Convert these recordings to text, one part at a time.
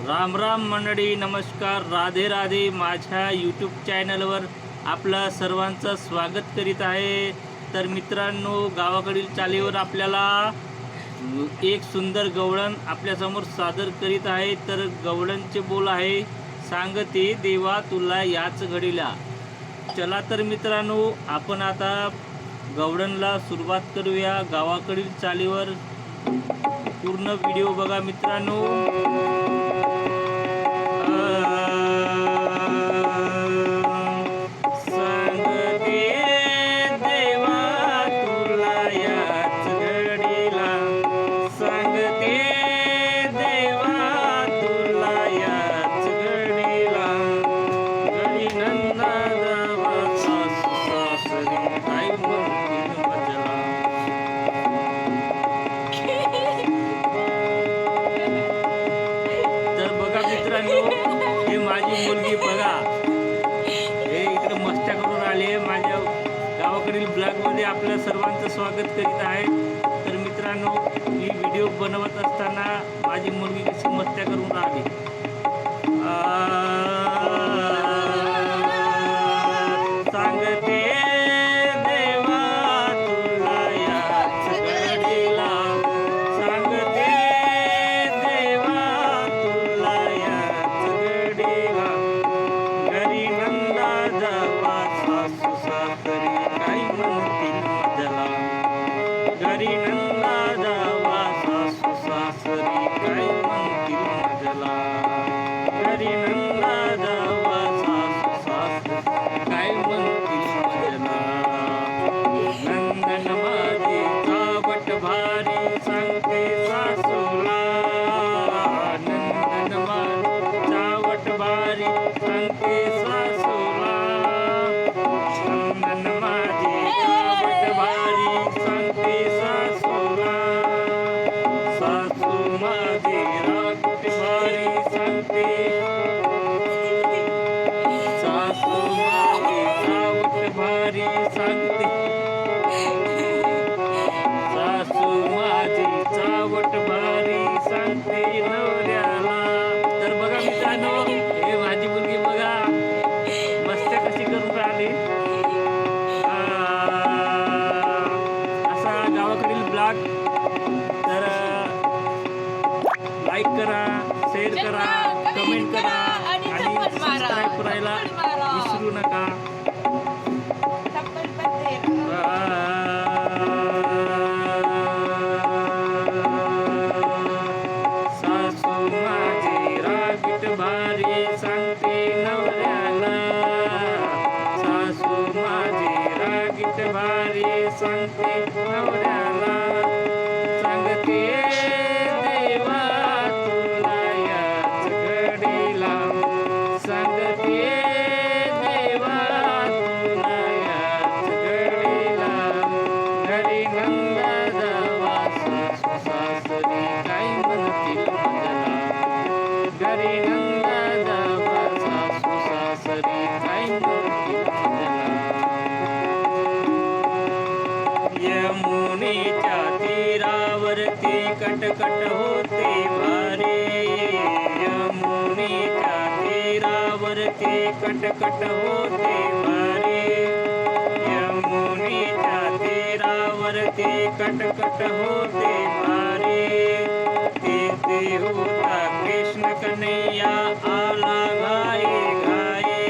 राम राम मंडळी, नमस्कार, राधे राधे. माझ्या यूट्यूब चॅनलवर आपलं सर्वांचं स्वागत करीत आहे. तर मित्रांनो, गावाकडील चालीवर आपल्याला एक सुंदर गवळण आपल्यासमोर सादर करीत आहे. तर गवळणचे बोल आहे, सांगते देवा तुला याच घडीला. चला तर मित्रांनो, आपण आता गवळणला सुरुवात करूया. गावाकडील चालीवर पूर्ण व्हिडिओ बघा मित्रांनो. हे माझी मुलगी बघा, हे इकडे मस्त्या करून आले. माझ्या गावाकडील ब्लॉगमध्ये आपल्या सर्वांचं स्वागत करीत आहे. तर मित्रांनो, ही व्हिडिओ बनवत असताना माझी मुलगी कशी मस्त्या करून राहिली. सांगते देवा तुला याच घडीला, सांगते देवा तुला याच घडीला. घरी नंदा जावा सासू सासरी काही म्हणतील मजला. घरी नंदा जावा सासू सासरी काही म्हणतील मजला. घरी नंदा जावा सासू सासरी काही म्हणतील मजला. नंदन माझी चावट भारी सांगते सासूला. नंदन माझी चावट भारी सांगते सासूला. नंदन माझी चावट भारी सांगते सासूला. सासू माझी रागट भारी सांगते. सासू माझी चावट भारी सांगते. सासू माझी चावट भारी सांगते नवऱ्याला. तर बघा मित्रांनो, हे माझी मुलगी बघा मस्त्या कशी करून राहिली. असा गावाकडील ब्लॉग तर लाईक करा, शेअर करा, कमेंट करा आणि सबस्क्राईब करायला विसरू नका. सासू माझी रागीट भारी सांगते नवऱ्याला. सासू माझी रागीट भारी सांगते नवऱ्याला. सांगते देवा तुला याच घडीला. सांगते देवा तुला याच घडीला. घरी नंदा जावा सासू सासरी काही म्हणतील मजला. घरी नंदा जावा सासू सासरी काही म्हणतील मजला. यमुनेच्या तीरावरती कटकट होते भारे. यमुनेच्या तीरावरती कटकट होते भारे. यमुनेच्या तीरावरती कटकट होते भारे. तिथे होता कृष्ण कन्हैया आला घाये घाये.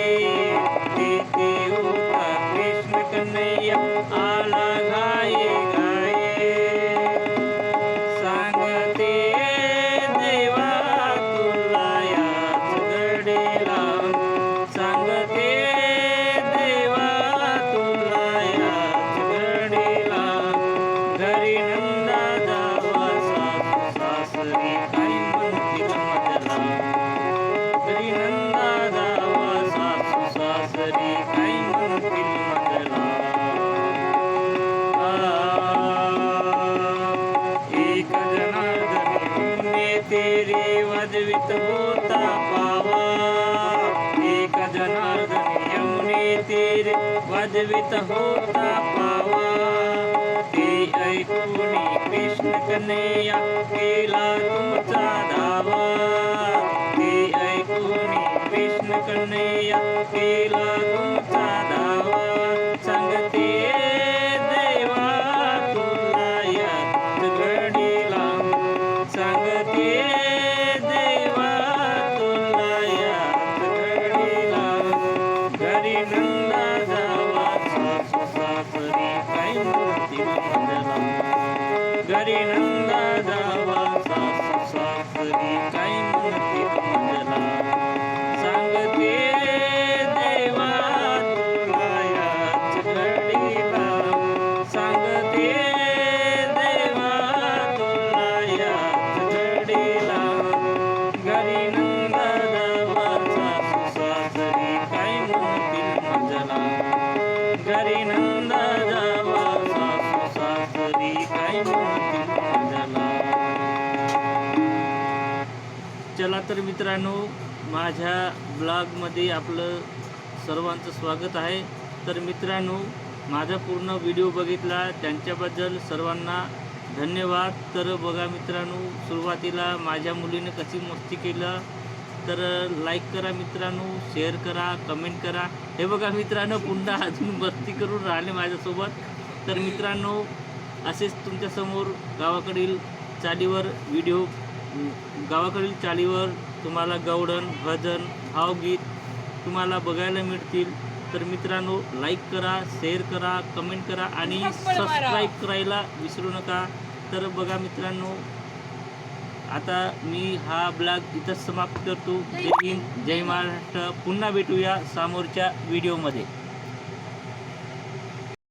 तिथे होता कृष्ण कन्हैया आला घाये घाये. सांगते देवा तुला याच घडीला. सांगते देवा तुला याच घडीला. घरी नंदा जावा सासू सासरी काही म्हणतील मजला. घरी नंदा जावा सासू सासरी काही म्हणतील मजला. एक जनार्दनी तेरी वाजवित होता पावा. एक जनार्दनी यमुने तेरे वाजवित होता पावा. ते ऐकून कृष्ण कन्हैया केला तुमचा धावा. ते कन्हैया केला तुमचा दावा सांगते देवा तुला याच घडीला सांगते देवा तुला याच घडीला घरी नंदा जावा सासू सासरी काही मूर्ती मंजला घरी नंदा जावा सासू सासरी काही मूर्ती मंजला सांगते देवा तुला याच घडीला सांगते देवा तुला याच घडीला घरी नंदा जावा सासू सासरी काही मूर्ती मंजला घरी नंदा जावा सासू सासरी काही मूर्ती मंजला. चला तर मित्रांनो, माझ्या ब्लॉगमध्ये आपलं सर्वांचं स्वागत आहे. तर मित्रांनो, माझा पूर्ण व्हिडिओ बघितला त्यांच्याबद्दल सर्वांना धन्यवाद. तर बघा मित्रांनो, सुरुवातीला माझ्या मुलीने कशी मस्ती केलं तर लाईक करा मित्रांनो, शेअर करा, कमेंट करा. हे बघा मित्रांनो, पुन्हा अजून मस्ती करून राहिले माझ्यासोबत. तर मित्रांनो, असेच तुमच्यासमोर गावाकडील चालीवर व्हिडिओ गावाकडील चालीवर तुम्हाला गवळण, भजन, भावगीत तुम्हाला बघायला मिळतील. तर मित्रांनो, लाईक करा, शेअर करा, कमेंट करा आणि सबस्क्राईब करायला विसरू नका. तर बघा मित्रांनो, आता मी हा ब्लॉग इथंच समाप्त करतो. जय हिंद, जय महाराष्ट्र. पुन्हा भेटूया समोरच्या व्हिडिओमध्ये.